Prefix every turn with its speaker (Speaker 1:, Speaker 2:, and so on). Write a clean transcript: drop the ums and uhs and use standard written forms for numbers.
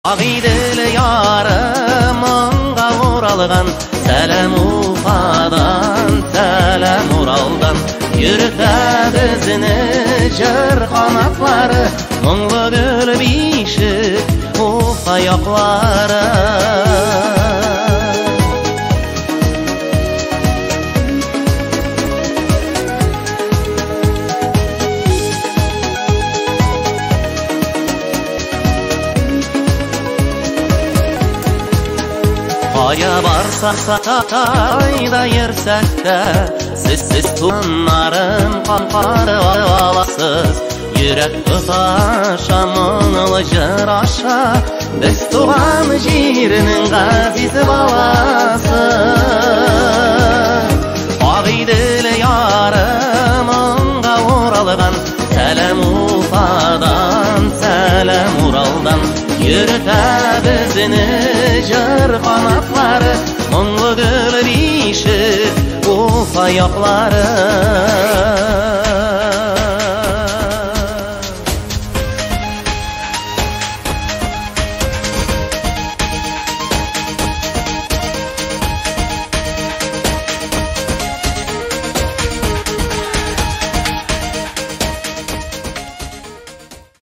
Speaker 1: Ағиділі ярымыңға оралған, сәлем Уфадан, сәлем Уралдан. Йөртә бізіні жыр қанатлары, мұңлы гүл бишік Уфа яқлары. Қая барсақ қайда ерсәк тә, сіз туғаннарым қамқары аласыз. Йөрәк тұташа мұңлы жыр аша, біз туған жерінің ғазиз баласы. Ағиділі ярымыңға оралған, сәлем Уфадан, сәлем Уралдан. Йөртә бізіні жыр қанатлары, мұңлы гүл бишік Уфа яқлары.